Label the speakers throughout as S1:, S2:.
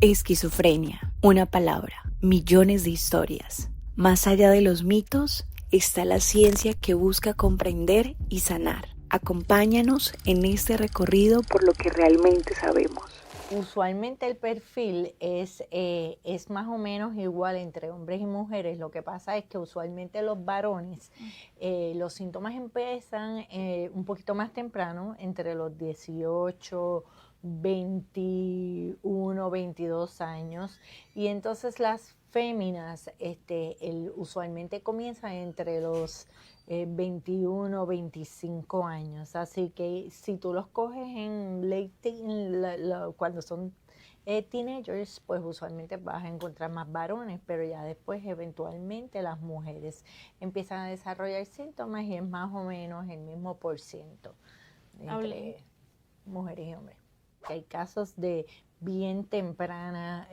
S1: Esquizofrenia, una palabra, millones de historias. Más allá de los mitos está la ciencia que busca comprender y sanar. Acompáñanos en este recorrido por lo que realmente sabemos.
S2: Usualmente el perfil es más o menos igual entre hombres y mujeres. Lo que pasa es que usualmente los varones, los síntomas empiezan un poquito más temprano, entre los 18, 21, 22 años. Y entonces las féminas usualmente comienzan entre los 21, 25 años. Así que si tú los coges en late teen, cuando son teenagers, pues usualmente vas a encontrar más varones, pero ya después eventualmente las mujeres empiezan a desarrollar síntomas y es más o menos el mismo por ciento entre mujeres y hombres. Hay casos de bien temprana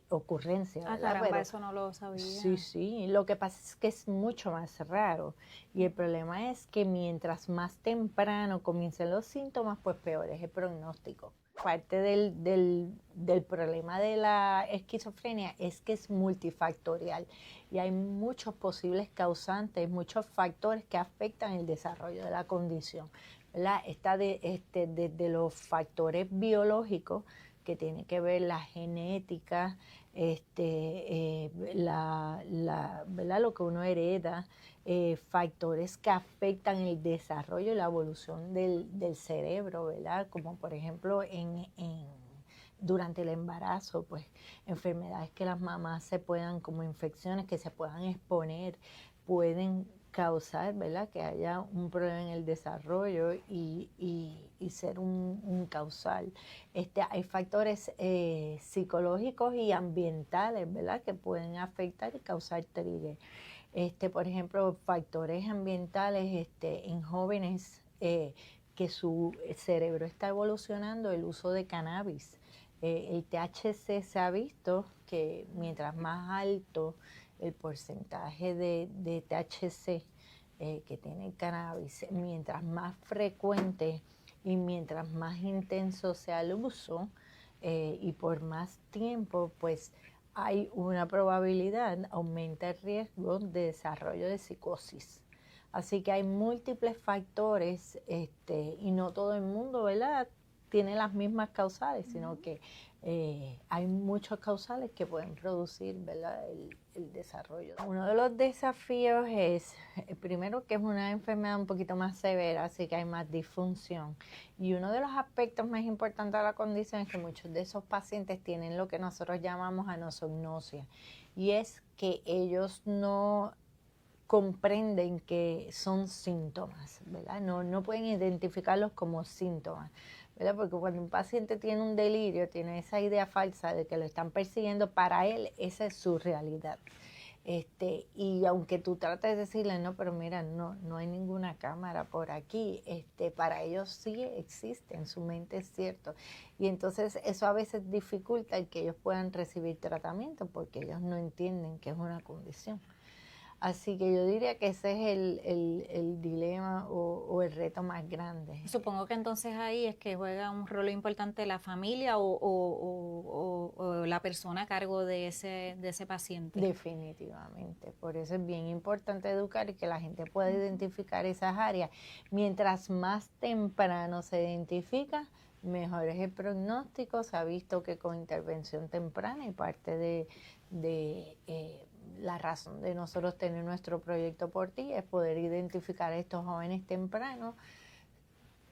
S2: ocurrencia.
S3: Ah,
S2: ¿verdad?
S3: caramba,
S2: Pero
S3: eso no lo sabía.
S2: Sí, lo que pasa es que es mucho más raro y el problema es que mientras más temprano comiencen los síntomas, pues peor es el pronóstico. Parte del problema de la esquizofrenia es que es multifactorial y hay muchos posibles causantes, muchos factores que afectan el desarrollo de la condición, ¿verdad? Está desde los factores biológicos que tienen que ver la genética, ¿verdad? Lo que uno hereda, factores que afectan el desarrollo y la evolución del cerebro, ¿verdad? Como por ejemplo durante el embarazo, pues enfermedades que las mamás se puedan, como infecciones que se puedan exponer, pueden causar, ¿verdad? Que haya un problema en el desarrollo y ser un causal. Hay factores psicológicos y ambientales, ¿verdad? Que pueden afectar y causar trigger. Por ejemplo, factores ambientales en jóvenes que su cerebro está evolucionando, el uso de cannabis. El THC se ha visto que mientras más alto el porcentaje de THC que tiene el cannabis, mientras más frecuente y mientras más intenso sea el uso y por más tiempo, pues hay una probabilidad, aumenta el riesgo de desarrollo de psicosis. Así que hay múltiples factores y no todo el mundo, ¿verdad?, tiene las mismas causales, sino que hay muchos causales que pueden producir, ¿verdad?, el desarrollo. Uno de los desafíos es, primero, que es una enfermedad un poquito más severa, así que hay más disfunción. Y uno de los aspectos más importantes de la condición es que muchos de esos pacientes tienen lo que nosotros llamamos anosognosia, y es que ellos no comprenden que son síntomas, ¿verdad? No pueden identificarlos como síntomas, ¿verdad? Porque cuando un paciente tiene un delirio, tiene esa idea falsa de que lo están persiguiendo, para él esa es su realidad. Y aunque tú trates de decirle, no, pero mira, no hay ninguna cámara por aquí, para ellos sí existe, en su mente es cierto. Y entonces eso a veces dificulta el que ellos puedan recibir tratamiento porque ellos no entienden que es una condición. Así que yo diría que ese es el dilema o el reto más grande.
S3: Supongo que entonces ahí es que juega un rol importante la familia o la persona a cargo de ese paciente.
S2: Definitivamente, por eso es bien importante educar y que la gente pueda identificar esas áreas. Mientras más temprano se identifica, mejor es el pronóstico. Se ha visto que con intervención temprana, y parte de la razón de nosotros tener nuestro proyecto Por Ti es poder identificar a estos jóvenes tempranos,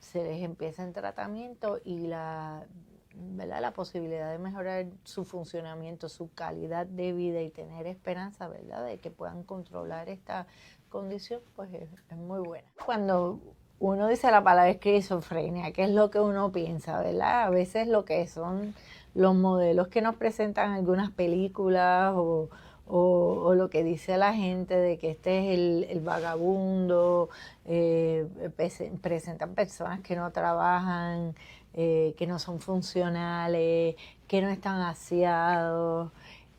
S2: se les empieza en tratamiento y ¿verdad?, la posibilidad de mejorar su funcionamiento, su calidad de vida y tener esperanza, ¿verdad?, de que puedan controlar esta condición, pues es muy buena. Cuando uno dice la palabra esquizofrenia, ¿qué es lo que uno piensa, verdad? A veces lo que son los modelos que nos presentan algunas películas o lo que dice la gente de que este es el vagabundo, presentan personas que no trabajan, que no son funcionales, que no están aseados,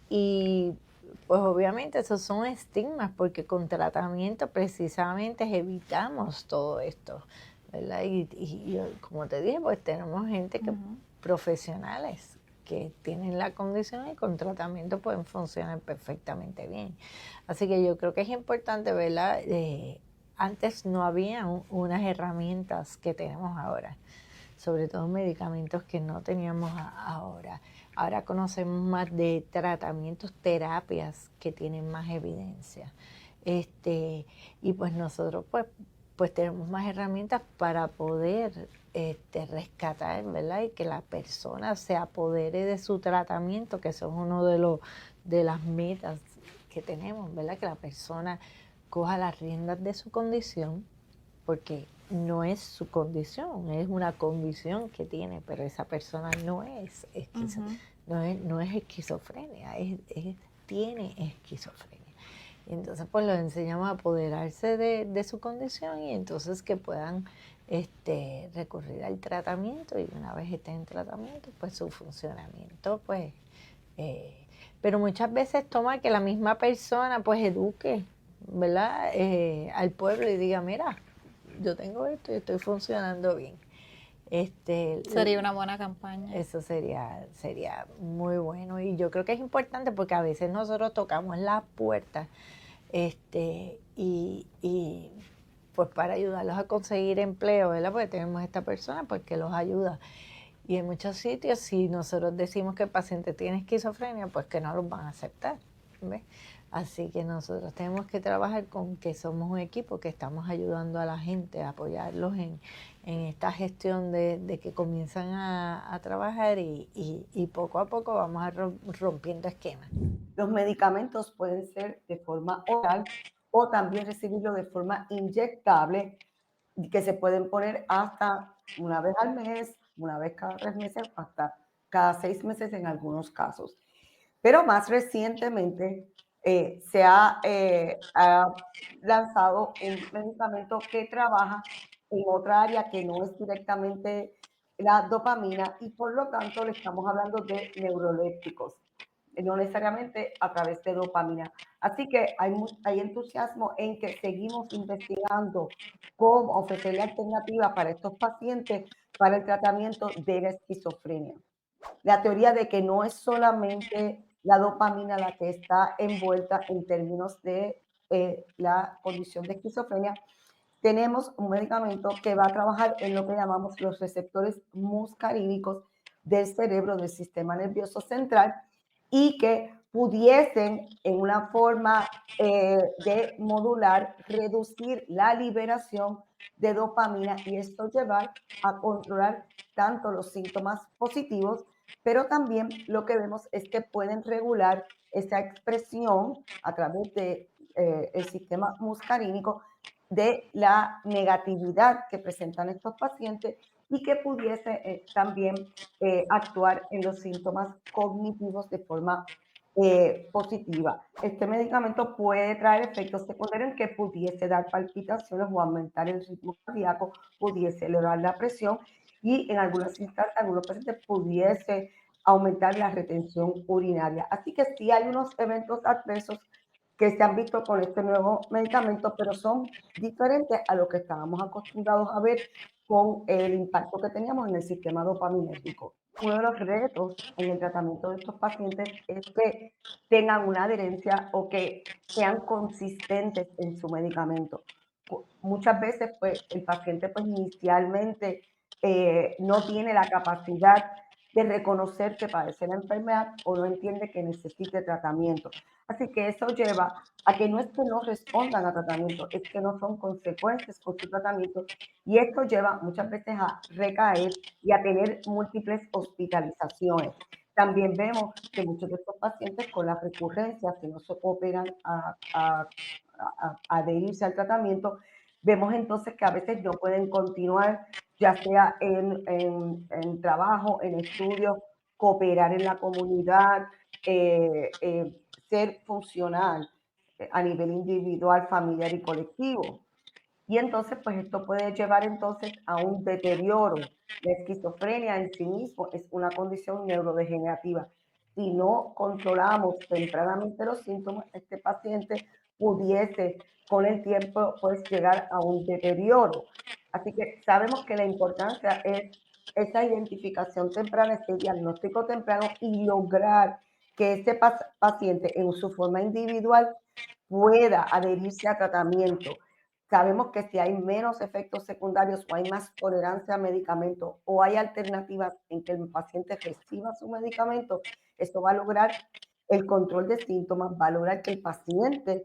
S2: y pues obviamente esos son estigmas porque con tratamiento precisamente evitamos todo esto, ¿verdad? Y como te dije, pues tenemos gente que profesionales que tienen la condición y con tratamiento pueden funcionar perfectamente bien. Así que yo creo que es importante, ¿verdad? Antes no había unas herramientas que tenemos ahora, sobre todo medicamentos que no teníamos ahora. Ahora conocemos más de tratamientos, terapias que tienen más evidencia. Y pues nosotros pues tenemos más herramientas para poder rescatar, ¿verdad? Y que la persona se apodere de su tratamiento, que eso es uno de las metas que tenemos, ¿verdad? Que la persona coja las riendas de su condición, porque no es su condición, es una condición que tiene, pero esa persona no es no es esquizofrenia, tiene esquizofrenia. Y entonces pues los enseñamos a apoderarse de su condición y entonces que puedan recurrir al tratamiento, y una vez estén en tratamiento, pues su funcionamiento, pues, pero muchas veces toma que la misma persona pues eduque, ¿verdad? Al pueblo y diga, mira, yo tengo esto y estoy funcionando bien.
S3: Sería una buena campaña.
S2: Eso sería muy bueno, y yo creo que es importante porque a veces nosotros tocamos las puertas y pues para ayudarlos a conseguir empleo, ¿verdad? Porque tenemos esta persona pues que los ayuda. Y en muchos sitios, si nosotros decimos que el paciente tiene esquizofrenia, pues que no los van a aceptar, ¿ves? Así que nosotros tenemos que trabajar con que somos un equipo, que estamos ayudando a la gente, a apoyarlos en esta gestión de que comienzan a trabajar y poco a poco vamos a rompiendo esquemas.
S4: Los medicamentos pueden ser de forma oral o también recibirlo de forma inyectable, que se pueden poner hasta una vez al mes, una vez cada 3 meses, hasta cada 6 meses en algunos casos. Pero más recientemente se ha lanzado un medicamento que trabaja en otra área que no es directamente la dopamina, y por lo tanto le estamos hablando de neurolépticos, no necesariamente a través de dopamina. Así que hay entusiasmo en que seguimos investigando cómo ofrecerle alternativas para estos pacientes para el tratamiento de la esquizofrenia. La teoría de que no es solamente la dopamina la que está envuelta en términos de la condición de esquizofrenia. Tenemos un medicamento que va a trabajar en lo que llamamos los receptores muscarínicos del cerebro, del sistema nervioso central, y que pudiesen, en una forma de modular, reducir la liberación de dopamina, y esto llevar a controlar tanto los síntomas positivos, pero también lo que vemos es que pueden regular esa expresión a través de el sistema muscarínico de la negatividad que presentan estos pacientes, y que pudiese también actuar en los síntomas cognitivos de forma positiva. Este medicamento puede traer efectos secundarios que pudiese dar palpitaciones o aumentar el ritmo cardíaco, pudiese elevar la presión, y en algunas instancias, algunos pacientes pudiese aumentar la retención urinaria. Así que sí hay unos eventos adversos que se han visto con este nuevo medicamento, pero son diferentes a lo que estábamos acostumbrados a ver con el impacto que teníamos en el sistema dopaminérgico. Uno de los retos en el tratamiento de estos pacientes es que tengan una adherencia o que sean consistentes en su medicamento. Muchas veces, pues, el paciente, pues, inicialmente no tiene la capacidad de reconocer que padece la enfermedad o no entiende que necesite tratamiento. Así que eso lleva a que no es que no respondan a tratamiento, es que no son consecuentes con su tratamiento, y esto lleva muchas veces a recaer y a tener múltiples hospitalizaciones. También vemos que muchos de estos pacientes con las recurrencias que no se cooperan a adherirse al tratamiento, vemos entonces que a veces no pueden continuar, ya sea en trabajo, en estudios, cooperar en la comunidad, ser funcional a nivel individual, familiar y colectivo. Y entonces, pues esto puede llevar entonces a un deterioro. La esquizofrenia en sí mismo es una condición neurodegenerativa. Si no controlamos tempranamente los síntomas, este paciente pudiese con el tiempo pues llegar a un deterioro. Así que sabemos que la importancia es esa identificación temprana, ese diagnóstico temprano y lograr que ese paciente en su forma individual pueda adherirse a tratamiento. Sabemos que si hay menos efectos secundarios o hay más tolerancia a medicamentos o hay alternativas en que el paciente reciba su medicamento, esto va a lograr el control de síntomas, va a lograr que el paciente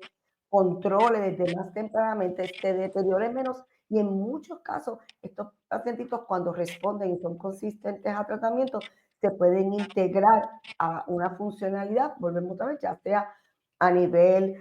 S4: controle desde más tempranamente, se deteriore menos y en muchos casos estos pacientitos cuando responden y son consistentes a tratamiento se pueden integrar a una funcionalidad, volvemos otra vez, ya sea a nivel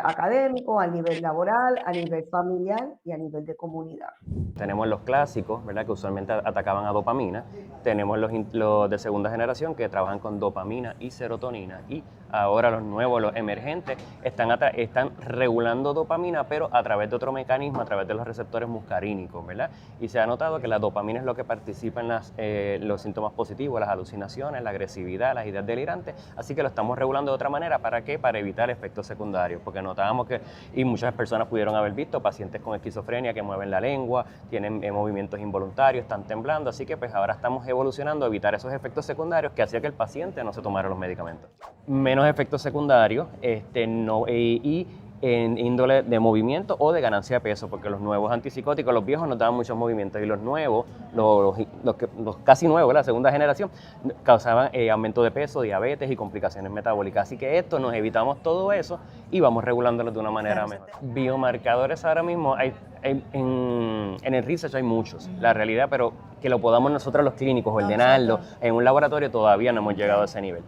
S4: académico, a nivel laboral, a nivel familiar y a nivel de comunidad.
S5: Tenemos los clásicos, ¿verdad?, que usualmente atacaban a dopamina. Tenemos los de segunda generación que trabajan con dopamina y serotonina. Y ahora los nuevos, los emergentes, están regulando dopamina, pero a través de otro mecanismo, a través de los receptores muscarínicos, ¿verdad? Y se ha notado que la dopamina es lo que participa en los síntomas positivos, las alucinaciones, la agresividad, las ideas delirantes. Así que lo estamos regulando de otra manera. ¿Para qué? Para evitar efectos secundarios. Porque notábamos que, y muchas personas pudieron haber visto, pacientes con esquizofrenia que mueven la lengua, tienen movimientos involuntarios, están temblando, así que pues ahora estamos evolucionando a evitar esos efectos secundarios que hacía que el paciente no se tomara los medicamentos. Menos efectos secundarios y en índole de movimiento o de ganancia de peso, porque los nuevos antipsicóticos, los viejos nos daban muchos movimientos y los nuevos, los casi nuevos, la segunda generación, causaban aumento de peso, diabetes y complicaciones metabólicas. Así que esto nos evitamos todo eso y vamos regulándolos de una manera mejor. Biomarcadores ahora mismo en el research hay muchos, la realidad, pero que lo podamos nosotros los clínicos ordenarlo en un laboratorio todavía no hemos llegado a ese nivel.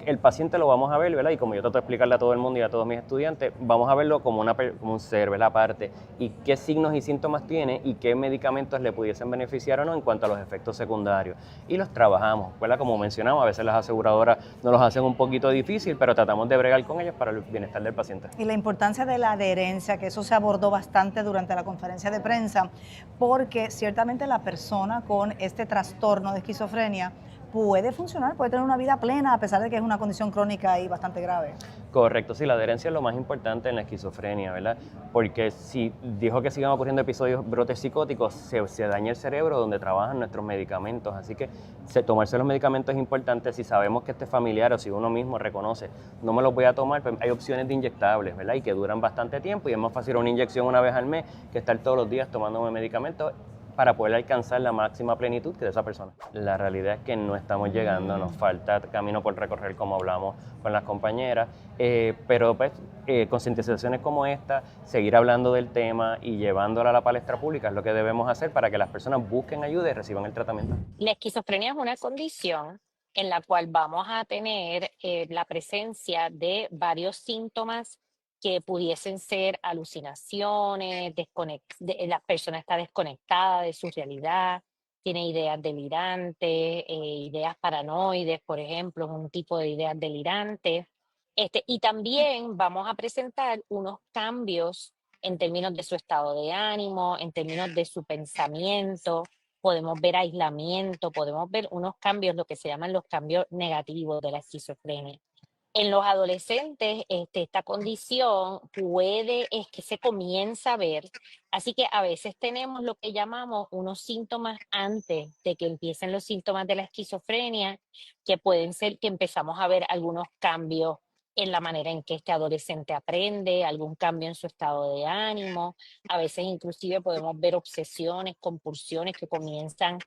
S5: El paciente lo vamos a ver, ¿verdad? Y como yo trato de explicarle a todo el mundo y a todos mis estudiantes, vamos a verlo como un ser, ¿verdad? Aparte, y qué signos y síntomas tiene y qué medicamentos le pudiesen beneficiar o no en cuanto a los efectos secundarios. Y los trabajamos, ¿verdad? Como mencionamos, a veces las aseguradoras nos los hacen un poquito difícil, pero tratamos de bregar con ellos para el bienestar del paciente.
S6: Y la importancia de la adherencia, que eso se abordó bastante durante la conferencia de prensa, porque ciertamente la persona con este trastorno de esquizofrenia puede funcionar, puede tener una vida plena a pesar de que es una condición crónica y bastante grave.
S5: Correcto, sí, la adherencia es lo más importante en la esquizofrenia, ¿verdad? Porque si dijo que sigan ocurriendo episodios, brotes psicóticos, se daña el cerebro donde trabajan nuestros medicamentos, así que tomarse los medicamentos es importante. Si sabemos que este familiar o si uno mismo reconoce, no me los voy a tomar, pues hay opciones de inyectables, ¿verdad? Y que duran bastante tiempo y es más fácil una inyección una vez al mes que estar todos los días tomándome medicamentos para poder alcanzar la máxima plenitud que de esa persona. La realidad es que no estamos llegando, nos falta camino por recorrer como hablamos con las compañeras, pero pues concientizaciones como esta, seguir hablando del tema y llevándola a la palestra pública es lo que debemos hacer para que las personas busquen ayuda y reciban el tratamiento.
S7: La esquizofrenia es una condición en la cual vamos a tener la presencia de varios síntomas que pudiesen ser alucinaciones, la persona está desconectada de su realidad, tiene ideas delirantes, ideas paranoides, por ejemplo, es un tipo de ideas delirantes. Y también vamos a presentar unos cambios en términos de su estado de ánimo, en términos de su pensamiento. Podemos ver aislamiento, podemos ver unos cambios, lo que se llaman los cambios negativos de la esquizofrenia. En los adolescentes, esta condición es que se comienza a ver, así que a veces tenemos lo que llamamos unos síntomas antes de que empiecen los síntomas de la esquizofrenia, que pueden ser que empezamos a ver algunos cambios en la manera en que este adolescente aprende, algún cambio en su estado de ánimo, a veces inclusive podemos ver obsesiones, compulsiones que comienzan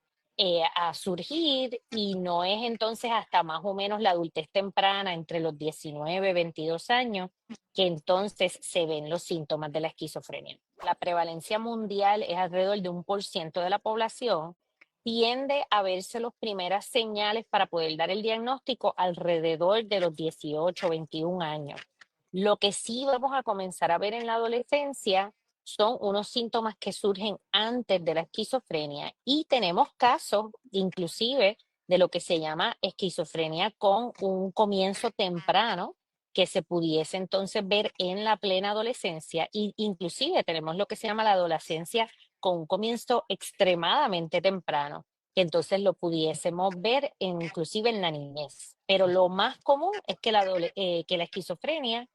S7: a surgir y no es entonces hasta más o menos la adultez temprana, entre los 19 y 22 años, que entonces se ven los síntomas de la esquizofrenia. La prevalencia mundial es alrededor de 1% de la población, tiende a verse las primeras señales para poder dar el diagnóstico alrededor de los 18 o 21 años. Lo que sí vamos a comenzar a ver en la adolescencia son unos síntomas que surgen antes de la esquizofrenia y tenemos casos inclusive de lo que se llama esquizofrenia con un comienzo temprano que se pudiese entonces ver en la plena adolescencia e inclusive tenemos lo que se llama la adolescencia con un comienzo extremadamente temprano, que entonces lo pudiésemos ver inclusive en la niñez. Pero lo más común es que la esquizofrenia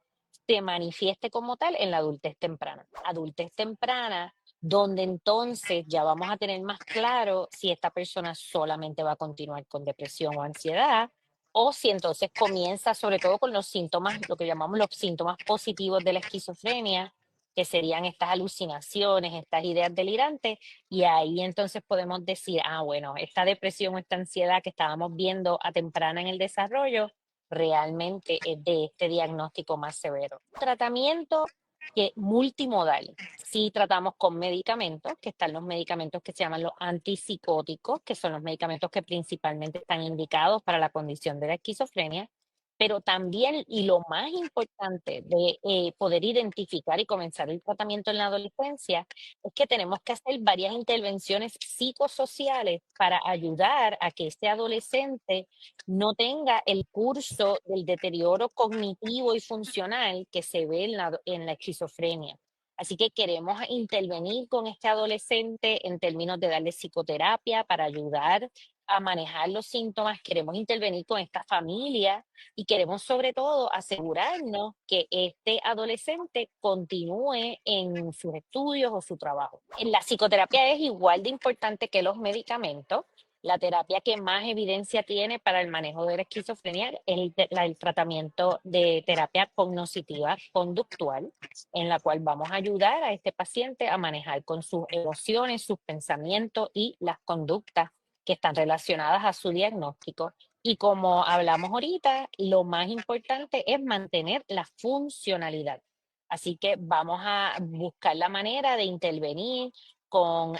S7: se manifieste como tal en la adultez temprana. Adultez temprana donde entonces ya vamos a tener más claro si esta persona solamente va a continuar con depresión o ansiedad, o si entonces comienza sobre todo con los síntomas, lo que llamamos los síntomas positivos de la esquizofrenia, que serían estas alucinaciones, estas ideas delirantes, y ahí entonces podemos decir, ah, bueno, esta depresión o esta ansiedad que estábamos viendo a temprana en el desarrollo realmente es de este diagnóstico más severo. Tratamiento que multimodal. Sí tratamos con medicamentos, que están los medicamentos que se llaman los antipsicóticos, que son los medicamentos que principalmente están indicados para la condición de la esquizofrenia, pero también, y lo más importante de poder identificar y comenzar el tratamiento en la adolescencia, es que tenemos que hacer varias intervenciones psicosociales para ayudar a que este adolescente no tenga el curso del deterioro cognitivo y funcional que se ve en la esquizofrenia. Así que queremos intervenir con este adolescente en términos de darle psicoterapia para ayudar a manejar los síntomas, queremos intervenir con esta familia y queremos sobre todo asegurarnos que este adolescente continúe en sus estudios o su trabajo. La psicoterapia es igual de importante que los medicamentos. La terapia que más evidencia tiene para el manejo de la esquizofrenia es el tratamiento de terapia cognitiva conductual, en la cual vamos a ayudar a este paciente a manejar con sus emociones, sus pensamientos y las conductas que están relacionadas a su diagnóstico. Y como hablamos ahorita, lo más importante es mantener la funcionalidad. Así que vamos a buscar la manera de intervenir con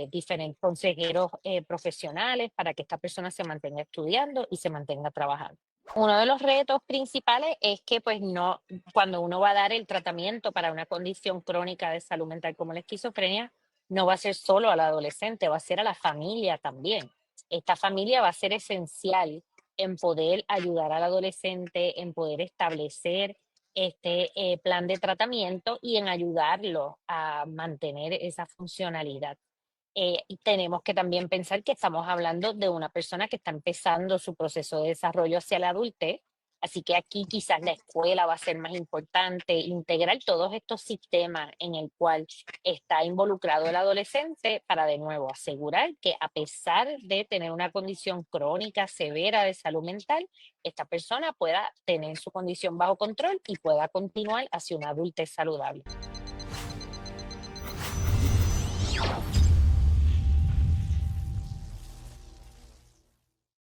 S7: diferentes consejeros profesionales para que esta persona se mantenga estudiando y se mantenga trabajando. Uno de los retos principales es que pues no, cuando uno va a dar el tratamiento para una condición crónica de salud mental como la esquizofrenia, no va a ser solo al adolescente, va a ser a la familia también. Esta familia va a ser esencial en poder ayudar al adolescente, en poder establecer este plan de tratamiento y en ayudarlo a mantener esa funcionalidad. Y tenemos que también pensar que estamos hablando de una persona que está empezando su proceso de desarrollo hacia la adultez, así que aquí quizás la escuela va a ser más importante, integrar todos estos sistemas en el cual está involucrado el adolescente para de nuevo asegurar que a pesar de tener una condición crónica severa de salud mental, esta persona pueda tener su condición bajo control y pueda continuar hacia una adultez saludable.